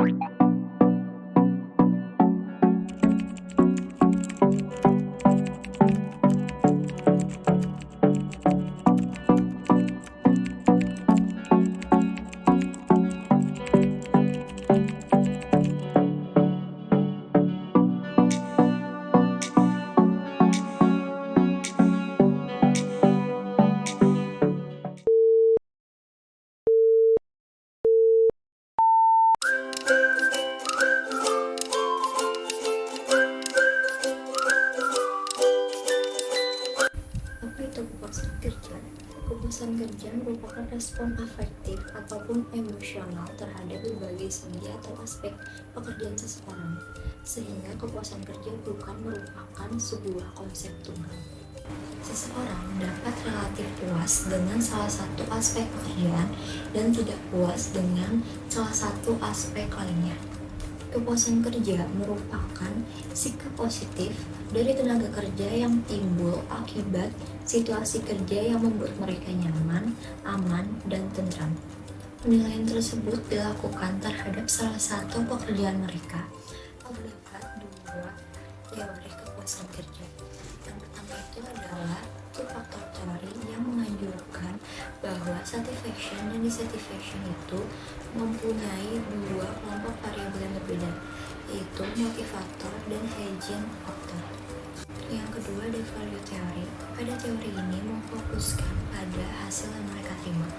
Apa itu kepuasan kerja? Kepuasan kerja merupakan respon afektif ataupun emosional terhadap berbagai segi atau aspek pekerjaan seseorang, sehingga kepuasan kerja bukan merupakan sebuah konsep tunggal. Seseorang dapat relatif puas dengan salah satu aspek pekerjaan dan tidak puas dengan salah satu aspek lainnya. Kepuasan kerja merupakan sikap positif dari tenaga kerja yang timbul akibat situasi kerja yang membuat mereka nyaman, aman, dan tentram. Penilaian tersebut dilakukan terhadap salah satu pekerjaan mereka. Terdapat dua teori kepuasan kerja. Yang pertama itu adalah two-factor theory yang menganjurkan bahwa satisfaction dan dissatisfaction itu mempunyai dua kelompok variabel yang berbeda, yaitu motivator dan hygiene factor. Yang kedua ada value theory. Pada teori ini memfokuskan pada hasil yang mereka terima.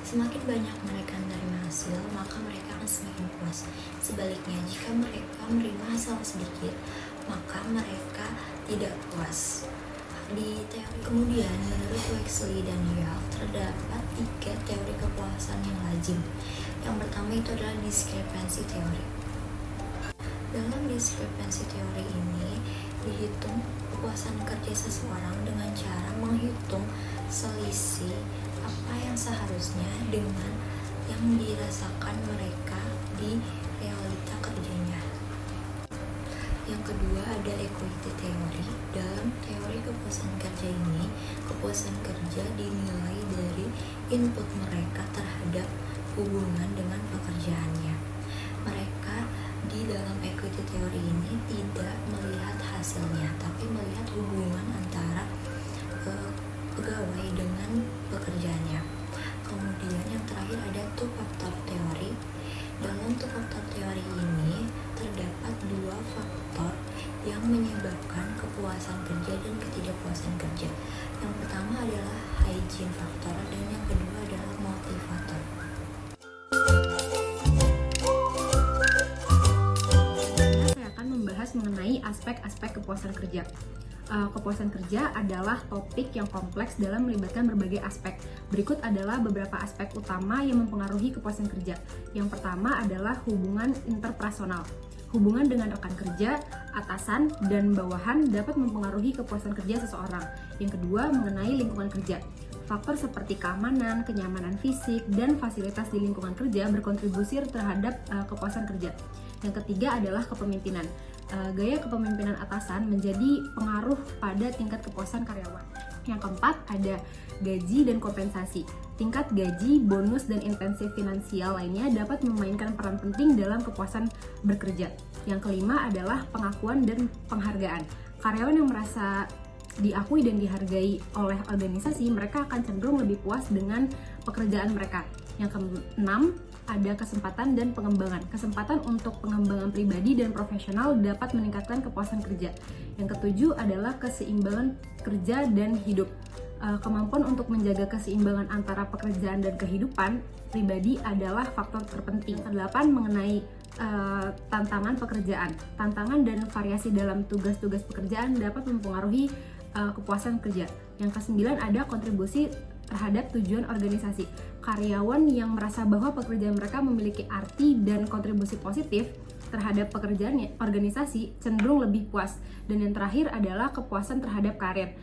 Semakin banyak mereka menerima hasil, maka mereka akan semakin puas. Sebaliknya, jika mereka menerima hasil sedikit, maka mereka tidak puas. Di teori kemudian, menurut Wexley dan Yale, terdapat 3 teori kepuasan yang lazim. Yang pertama itu adalah discrepancy theory. Dalam discrepancy theory ini dihitung kepuasan kerja seseorang dengan cara menghitung selisih apa yang seharusnya dengan yang dirasakan mereka di realita kerjanya. Yang kedua ada equity theory. Dalam teori kepuasan kerja ini, kepuasan kerja dinilai dari input mereka terhadap hubungan dengan pekerjaannya. Mereka di dalam equity theory ini tidak melihat hasilnya, tapi melihat hubungan antara pegawai dengan pekerjaannya. Kemudian yang terakhir ada two factor theory. Dalam two factor theory ini terdapat 2 faktor yang menyebabkan kepuasan kerja dan ketidakpuasan kerja. Yang pertama adalah hygiene factor dan yang kedua adalah motivator. Saya akan membahas mengenai aspek-aspek kepuasan kerja. Kepuasan kerja adalah topik yang kompleks dalam melibatkan berbagai aspek. Berikut adalah beberapa aspek utama yang mempengaruhi kepuasan kerja. Yang pertama adalah hubungan interpersonal. Hubungan dengan rekan kerja, atasan, dan bawahan dapat mempengaruhi kepuasan kerja seseorang. Yang kedua, mengenai lingkungan kerja. Faktor seperti keamanan, kenyamanan fisik, dan fasilitas di lingkungan kerja berkontribusi terhadap kepuasan kerja. Yang ketiga adalah kepemimpinan. Gaya kepemimpinan atasan menjadi pengaruh pada tingkat kepuasan karyawan. Yang keempat ada gaji dan kompensasi. Tingkat gaji, bonus, dan intensi finansial lainnya dapat memainkan peran penting dalam kepuasan bekerja. Yang kelima adalah pengakuan dan penghargaan. Karyawan yang merasa diakui dan dihargai oleh organisasi, mereka akan cenderung lebih puas dengan pekerjaan mereka. Yang keenam ada kesempatan dan pengembangan. Kesempatan untuk pengembangan pribadi dan profesional dapat meningkatkan kepuasan kerja. Yang ketujuh adalah keseimbangan kerja dan hidup. Kemampuan untuk menjaga keseimbangan antara pekerjaan dan kehidupan pribadi adalah faktor terpenting. Kedelapan mengenai tantangan pekerjaan. Tantangan dan variasi dalam tugas-tugas pekerjaan dapat mempengaruhi kepuasan kerja. Yang kesembilan ada kontribusi terhadap tujuan organisasi. Karyawan yang merasa bahwa pekerjaan mereka memiliki arti dan kontribusi positif terhadap pekerjaan organisasi cenderung lebih puas. Dan yang terakhir adalah kepuasan terhadap karir.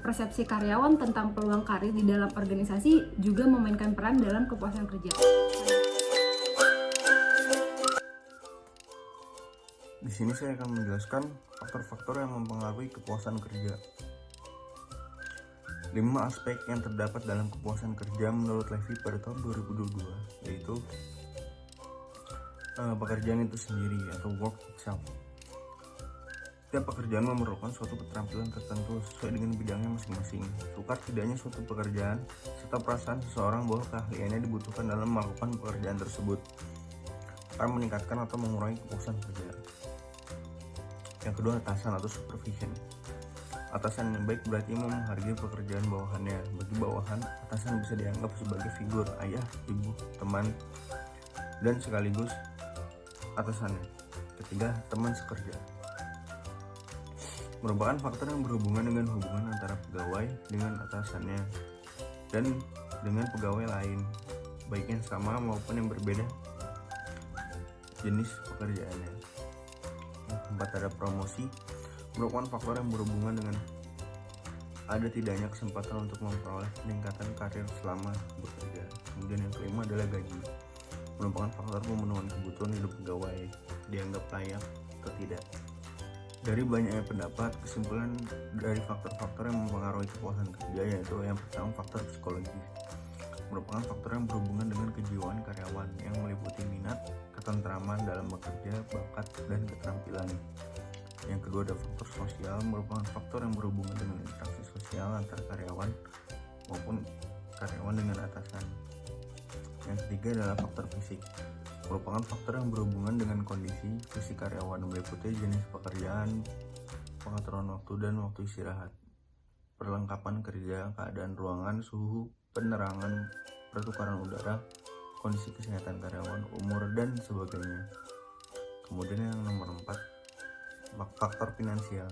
Persepsi karyawan tentang peluang karir di dalam organisasi juga memainkan peran dalam kepuasan kerja. Di sini saya akan menjelaskan faktor-faktor yang mempengaruhi kepuasan kerja. 5 aspek yang terdapat dalam kepuasan kerja menurut Levy pada tahun 2022, yaitu pekerjaan itu sendiri atau work itself. Setiap pekerjaan memerlukan suatu keterampilan tertentu sesuai dengan bidangnya masing-masing. Sukar tidaknya suatu pekerjaan serta perasaan seseorang bahwa keahliannya dibutuhkan dalam melakukan pekerjaan tersebut akan meningkatkan atau mengurangi kepuasan kerja. Yang kedua, atasan atau supervision. Atasan yang baik berarti menghargai pekerjaan bawahannya. Bagi bawahan, atasan bisa dianggap sebagai figur ayah, ibu, teman, dan sekaligus atasannya. Ketiga, teman sekerja. Merupakan faktor yang berhubungan dengan hubungan antara pegawai dengan atasannya dan dengan pegawai lain, baik yang sama maupun yang berbeda jenis pekerjaannya. Yang keempat, ada promosi. Merupakan faktor yang berhubungan dengan ada tidaknya kesempatan untuk memperoleh peningkatan karir selama bekerja. Kemudian yang kelima adalah gaji. Merupakan faktor pemenuhan kebutuhan hidup pegawai, dianggap layak atau tidak. Dari banyaknya pendapat, kesimpulan dari faktor-faktor yang mempengaruhi kepuasan kerja yaitu yang pertama, faktor psikologis. Merupakan faktor yang berhubungan dengan kejiwaan karyawan yang meliputi minat, ketentraman dalam bekerja, bakat, dan keterampilan. Yang kedua, ada faktor sosial. Merupakan faktor yang berhubungan dengan interaksi sosial antara karyawan maupun karyawan dengan atasan. Yang ketiga adalah faktor fisik. Merupakan faktor yang berhubungan dengan kondisi fisik karyawan, meliputi jenis pekerjaan, pengaturan waktu dan waktu istirahat, perlengkapan kerja, keadaan ruangan, suhu, penerangan, pertukaran udara, kondisi kesehatan karyawan, umur, dan sebagainya. Kemudian yang nomor 4, faktor finansial.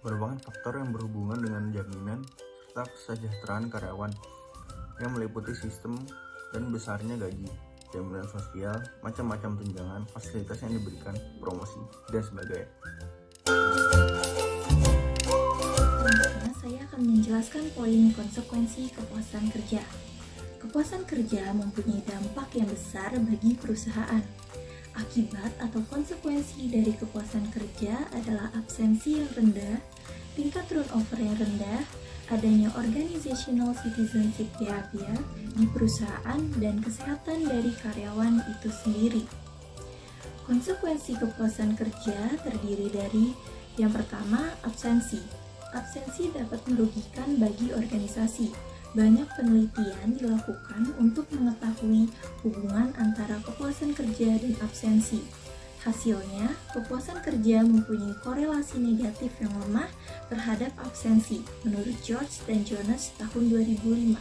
Merupakan faktor yang berhubungan dengan jaminan serta kesejahteraan karyawan yang meliputi sistem dan besarnya gaji, jaminan sosial, macam-macam tunjangan, fasilitas yang diberikan, promosi, dan sebagainya. Selanjutnya, saya akan menjelaskan poin konsekuensi kepuasan kerja. Kepuasan kerja mempunyai dampak yang besar bagi perusahaan. Akibat atau konsekuensi dari kepuasan kerja adalah absensi yang rendah, tingkat turnover yang rendah, adanya organizational citizenship behavior di perusahaan, dan kesehatan dari karyawan itu sendiri. Konsekuensi kepuasan kerja terdiri dari yang pertama, absensi. Absensi dapat merugikan bagi organisasi. Banyak penelitian dilakukan untuk mengetahui hubungan antara kepuasan kerja dan absensi. Hasilnya, kepuasan kerja mempunyai korelasi negatif yang lemah terhadap absensi, menurut George dan Jonas tahun 2005.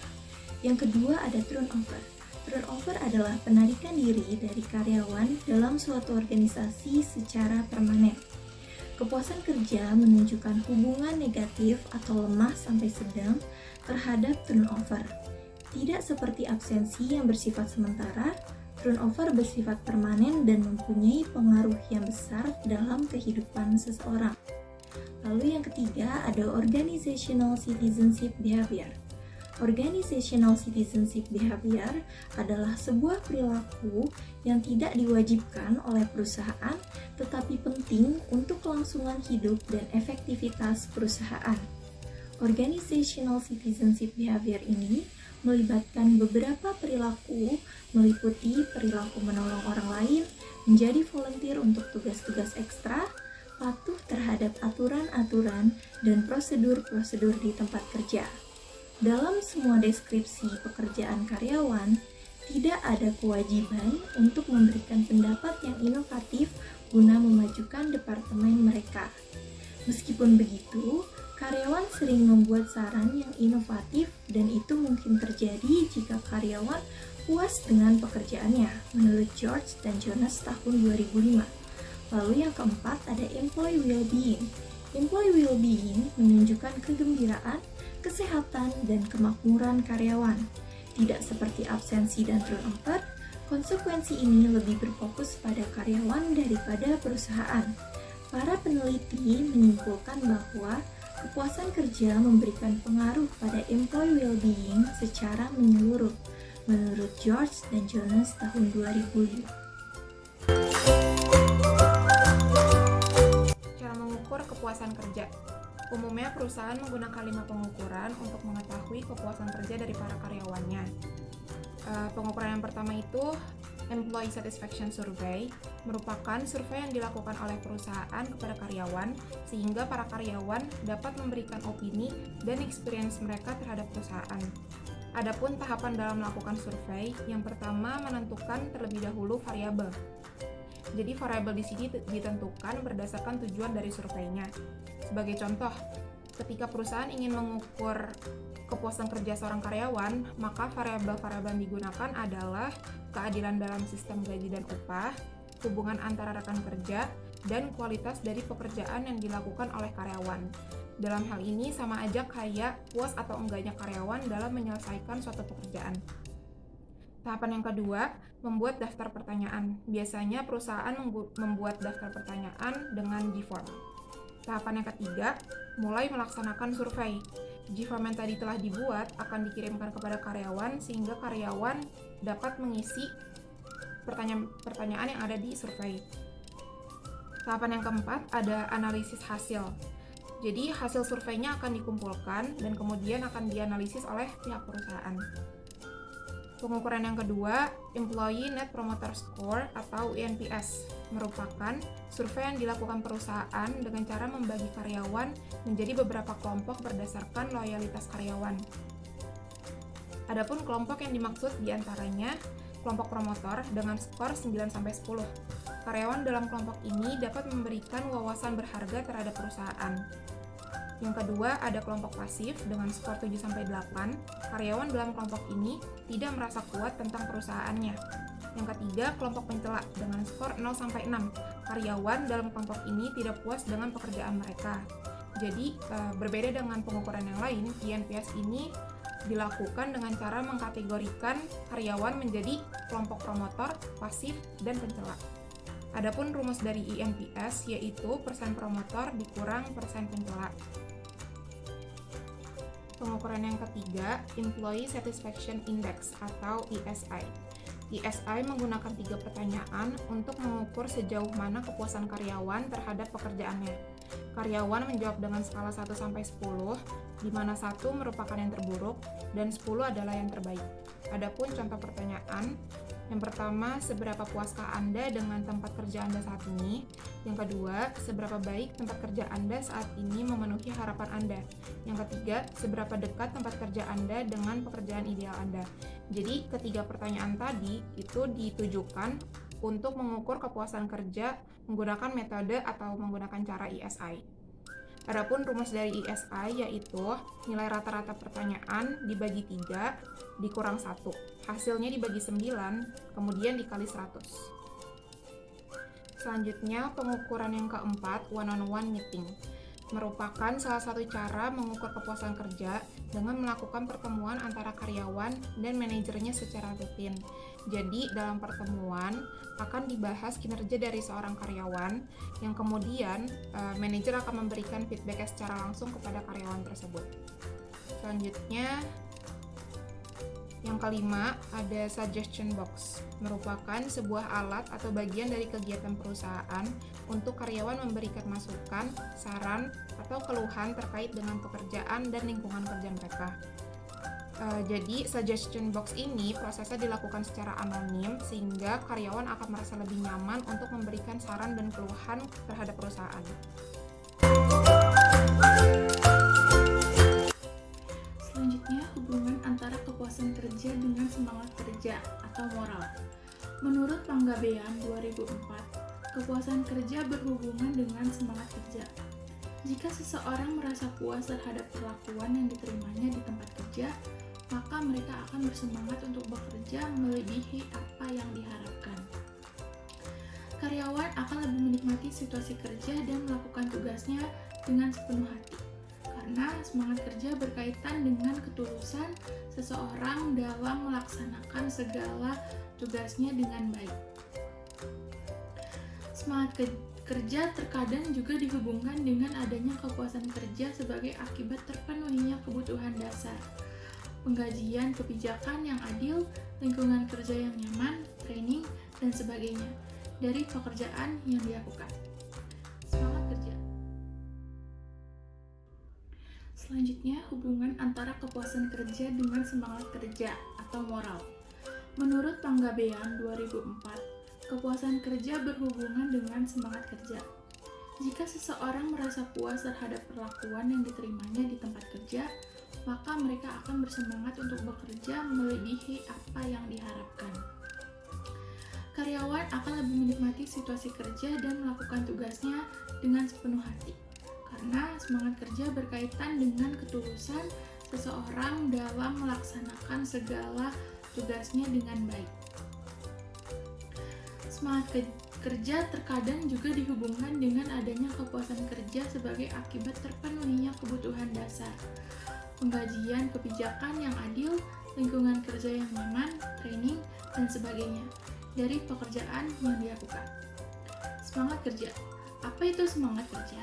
Yang kedua ada turnover. Turnover adalah penarikan diri dari karyawan dalam suatu organisasi secara permanen. Kepuasan kerja menunjukkan hubungan negatif atau lemah sampai sedang terhadap turnover. Tidak seperti absensi yang bersifat sementara, turnover bersifat permanen dan mempunyai pengaruh yang besar dalam kehidupan seseorang. Lalu yang ketiga ada organizational citizenship behavior. Organizational citizenship behavior adalah sebuah perilaku yang tidak diwajibkan oleh perusahaan tetapi penting untuk kelangsungan hidup dan efektivitas perusahaan. Organizational citizenship behavior ini melibatkan beberapa perilaku, meliputi perilaku menolong orang lain, menjadi volunteer untuk tugas-tugas ekstra, patuh terhadap aturan-aturan dan prosedur-prosedur di tempat kerja. Dalam semua deskripsi pekerjaan karyawan, tidak ada kewajiban untuk memberikan pendapat yang inovatif guna memajukan departemen mereka. Meskipun begitu, karyawan sering membuat saran yang inovatif dan itu mungkin terjadi jika karyawan puas dengan pekerjaannya, menurut George dan Jonas tahun 2005. Lalu yang keempat ada employee well-being. Employee well-being menunjukkan kegembiraan, kesehatan, dan kemakmuran karyawan. Tidak seperti absensi dan turnover, konsekuensi ini lebih berfokus pada karyawan daripada perusahaan. Para peneliti menyimpulkan bahwa kepuasan kerja memberikan pengaruh pada employee well-being secara menyeluruh, menurut George dan Jonas tahun 2005. Cara mengukur kepuasan kerja. Umumnya perusahaan menggunakan 5 pengukuran untuk mengetahui kepuasan kerja dari para karyawannya. Pengukuran yang pertama itu Employee Satisfaction Survey merupakan survei yang dilakukan oleh perusahaan kepada karyawan sehingga para karyawan dapat memberikan opini dan experience mereka terhadap perusahaan. Adapun tahapan dalam melakukan survei, yang pertama menentukan terlebih dahulu variabel. Jadi variabel di sini ditentukan berdasarkan tujuan dari surveinya. Sebagai contoh, ketika perusahaan ingin mengukur kepuasan kerja seorang karyawan, maka variabel-variabel yang digunakan adalah keadilan dalam sistem gaji dan upah, hubungan antara rekan kerja, dan kualitas dari pekerjaan yang dilakukan oleh karyawan. Dalam hal ini sama aja kayak puas atau enggaknya karyawan dalam menyelesaikan suatu pekerjaan. Tahapan yang kedua, membuat daftar pertanyaan. Biasanya perusahaan membuat daftar pertanyaan dengan G-form. Tahapan yang ketiga, mulai melaksanakan survei. G-form yang tadi telah dibuat akan dikirimkan kepada karyawan sehingga karyawan dapat mengisi pertanyaan yang ada di survei. Tahapan yang keempat, ada analisis hasil. Jadi hasil surveinya akan dikumpulkan dan kemudian akan dianalisis oleh pihak perusahaan. Pengukuran yang kedua, Employee Net Promoter Score atau ENPS, merupakan survei yang dilakukan perusahaan dengan cara membagi karyawan menjadi beberapa kelompok berdasarkan loyalitas karyawan. Adapun kelompok yang dimaksud diantaranya kelompok promotor dengan skor 9-10. Karyawan dalam kelompok ini dapat memberikan wawasan berharga terhadap perusahaan. Yang kedua, ada kelompok pasif dengan skor 7-8. Karyawan dalam kelompok ini tidak merasa kuat tentang perusahaannya. Yang ketiga, kelompok pencela dengan skor 0-6. Karyawan dalam kelompok ini tidak puas dengan pekerjaan mereka. Jadi, berbeda dengan pengukuran yang lain, ENPS ini dilakukan dengan cara mengkategorikan karyawan menjadi kelompok promotor, pasif, dan pencela. Adapun rumus dari ENPS yaitu persen promotor dikurang persen pencela. Pengukuran yang ketiga, Employee Satisfaction Index atau ESI. ESI menggunakan 3 pertanyaan untuk mengukur sejauh mana kepuasan karyawan terhadap pekerjaannya. Karyawan menjawab dengan skala 1-10, di mana 1 merupakan yang terburuk dan 10 adalah yang terbaik. Adapun contoh pertanyaan, yang pertama, seberapa puaskah Anda dengan tempat kerja Anda saat ini? Yang kedua, seberapa baik tempat kerja Anda saat ini memenuhi harapan Anda? Yang ketiga, seberapa dekat tempat kerja Anda dengan pekerjaan ideal Anda? Jadi, ketiga pertanyaan tadi itu ditujukan untuk mengukur kepuasan kerja menggunakan metode atau menggunakan cara ESI. Adapun rumus dari ESI yaitu nilai rata-rata pertanyaan dibagi 3 dikurang 1. Hasilnya dibagi 9, kemudian dikali 100. Selanjutnya, pengukuran yang keempat, one-on-one meeting. Merupakan salah satu cara mengukur kepuasan kerja dengan melakukan pertemuan antara karyawan dan manajernya secara rutin. Jadi, dalam pertemuan akan dibahas kinerja dari seorang karyawan yang kemudian manajer akan memberikan feedback secara langsung kepada karyawan tersebut. Selanjutnya, yang kelima, ada suggestion box. Merupakan sebuah alat atau bagian dari kegiatan perusahaan untuk karyawan memberikan masukan, saran, atau keluhan terkait dengan pekerjaan dan lingkungan kerja mereka. Jadi, suggestion box ini prosesnya dilakukan secara anonim sehingga karyawan akan merasa lebih nyaman untuk memberikan saran dan keluhan terhadap perusahaan. Selanjutnya, hubungan antara kepuasan kerja dengan semangat kerja atau moral. Menurut Panggabean 2004, kepuasan kerja berhubungan dengan semangat kerja. Jika seseorang merasa puas terhadap perlakuan yang diterimanya di tempat kerja, maka mereka akan bersemangat untuk bekerja melebihi apa yang diharapkan. Karyawan akan lebih menikmati situasi kerja dan melakukan tugasnya dengan sepenuh hati. Karena semangat kerja berkaitan dengan ketulusan seseorang dalam melaksanakan segala tugasnya dengan baik. Semangat kerja terkadang juga dihubungkan dengan adanya kepuasan kerja sebagai akibat terpenuhinya kebutuhan dasar, penggajian kebijakan yang adil, lingkungan kerja yang nyaman, training, dan sebagainya dari pekerjaan yang dilakukan. Semangat kerja. Selanjutnya, hubungan antara kepuasan kerja dengan semangat kerja atau moral. Menurut Panggabean 2004, kepuasan kerja berhubungan dengan semangat kerja. Jika seseorang merasa puas terhadap perlakuan yang diterimanya di tempat kerja, maka mereka akan bersemangat untuk bekerja melebihi apa yang diharapkan. Karyawan akan lebih menikmati situasi kerja dan melakukan tugasnya dengan sepenuh hati, karena semangat kerja berkaitan dengan ketulusan seseorang dalam melaksanakan segala tugasnya dengan baik. Semangat kerja terkadang juga dihubungkan dengan adanya kepuasan kerja sebagai akibat terpenuhinya kebutuhan dasar, penggajian kebijakan yang adil, lingkungan kerja yang nyaman, training, dan sebagainya dari pekerjaan yang dilakukan. Semangat kerja. Apa itu semangat kerja?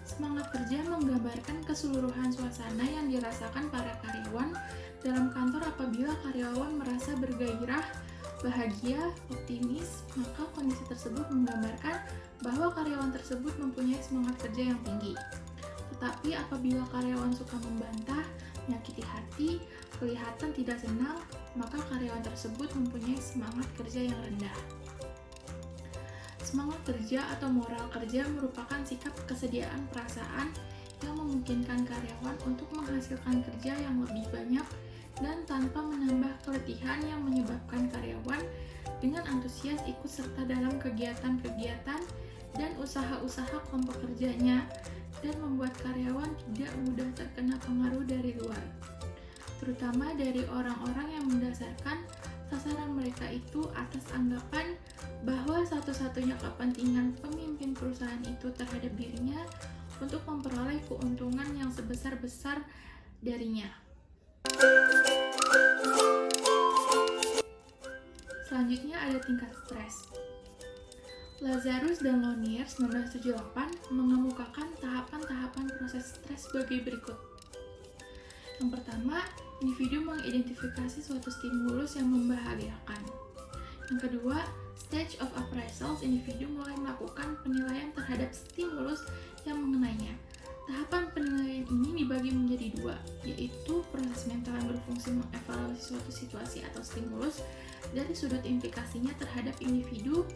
Semangat kerja menggambarkan keseluruhan suasana yang dirasakan para karyawan dalam kantor apabila karyawan merasa bergairah, bahagia, optimis, maka kondisi tersebut menggambarkan bahwa karyawan tersebut mempunyai semangat kerja yang tinggi. Tetapi apabila karyawan suka membantah, menyakiti hati, kelihatan tidak senang, maka karyawan tersebut mempunyai semangat kerja yang rendah. Semangat kerja atau moral kerja merupakan sikap kesediaan perasaan yang memungkinkan karyawan untuk menghasilkan kerja yang lebih banyak dan tanpa menambah keletihan yang menyebabkan karyawan dengan antusias ikut serta dalam kegiatan-kegiatan dan usaha-usaha kelompok kerjanya dan membuat karyawan tidak mudah terkena pengaruh dari luar, terutama dari orang-orang yang mendasarkan sasaran mereka itu atas anggapan bahwa satu-satunya kepentingan pemimpin perusahaan itu terhadap dirinya untuk memperoleh keuntungan yang sebesar-besar darinya. Selanjutnya ada tingkat stres. Lazarus dan Lonier 1978 mengemukakan tahapan-tahapan proses stres sebagai berikut. Yang pertama, individu mengidentifikasi suatu stimulus yang membahagiakan. Yang kedua, stage of appraisal, individu mulai melakukan penilaian terhadap stimulus yang mengenainya. Tahapan penilaian ini dibagi menjadi dua, yaitu proses mental yang berfungsi mengevaluasi suatu situasi atau stimulus dari sudut implikasinya terhadap individu.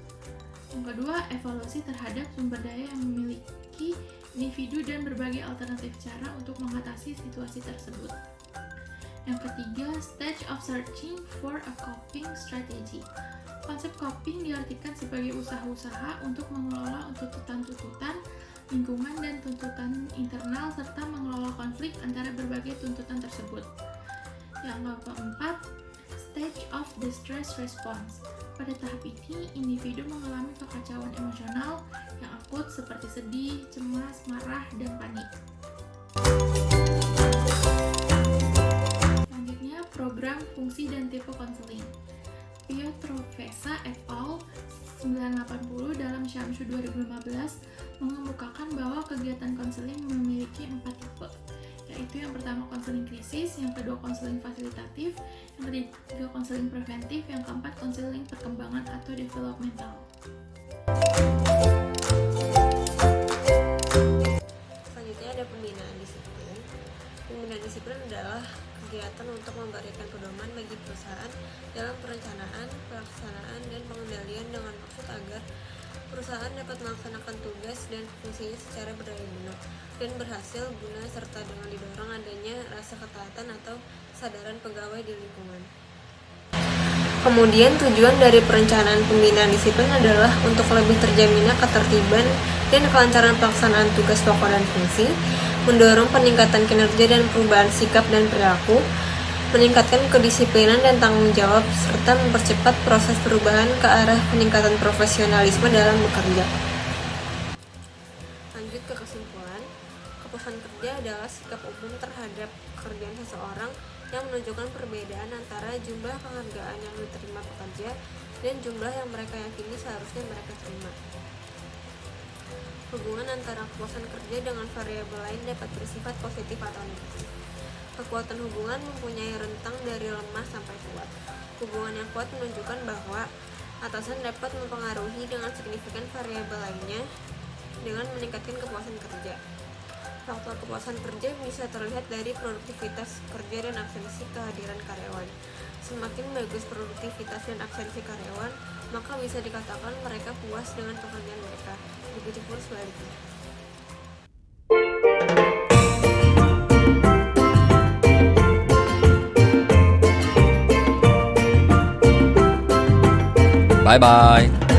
Yang kedua, evaluasi terhadap sumber daya yang memiliki individu dan berbagai alternatif cara untuk mengatasi situasi tersebut. Yang ketiga, stage of searching for a coping strategy. Konsep coping diartikan sebagai usaha-usaha untuk mengelola tuntutan-tuntutan lingkungan dan tuntutan internal serta mengelola konflik antara berbagai tuntutan tersebut. Yang keempat, stage of distress response. Pada tahap ini, individu mengalami kekacauan emosional yang akut seperti sedih, cemas, marah, dan panik. Selanjutnya, program fungsi dan tipe konseling. Piotrowesa et al. 1980 dalam Syamsu 2015 mengemukakan bahwa kegiatan konseling memiliki 4 tipe, yaitu yang pertama konseling krisis, yang kedua konseling fasilitatif, yang ketiga konseling preventif, yang keempat konseling perkembangan atau developmental. Selanjutnya ada pembinaan disiplin. Pembinaan disiplin adalah kegiatan untuk memberikan pedoman bagi perusahaan dalam perencanaan, pelaksanaan, dan pengendalian dengan maksud agar perusahaan dapat melaksanakan tugas dan fungsinya secara berdaya guna dan berhasil guna serta dengan didorong adanya rasa ketaatan atau kesadaran pegawai di lingkungan. Kemudian tujuan dari perencanaan pembinaan disiplin adalah untuk lebih terjaminnya ketertiban dan kelancaran pelaksanaan tugas pokok dan fungsi, mendorong peningkatan kinerja dan perubahan sikap dan perilaku, meningkatkan kedisiplinan dan tanggung jawab, serta mempercepat proses perubahan ke arah peningkatan profesionalisme dalam bekerja. Lanjut ke kesimpulan, kepuasan kerja adalah sikap umum terhadap pekerjaan seseorang yang menunjukkan perbedaan antara jumlah penghargaan yang diterima pekerja dan jumlah yang mereka yakini seharusnya mereka terima. Hubungan antara kepuasan kerja dengan variabel lain dapat bersifat positif atau negatif. Kekuatan hubungan mempunyai rentang dari lemah sampai kuat. Hubungan yang kuat menunjukkan bahwa atasan dapat mempengaruhi dengan signifikan variabel lainnya dengan meningkatkan kepuasan kerja. Faktor kepuasan kerja bisa terlihat dari produktivitas kerja dan absensi kehadiran karyawan. Semakin bagus produktivitas dan absensi karyawan, maka bisa dikatakan mereka puas dengan pekerjaan mereka. Begitupun sebaliknya. Bye bye.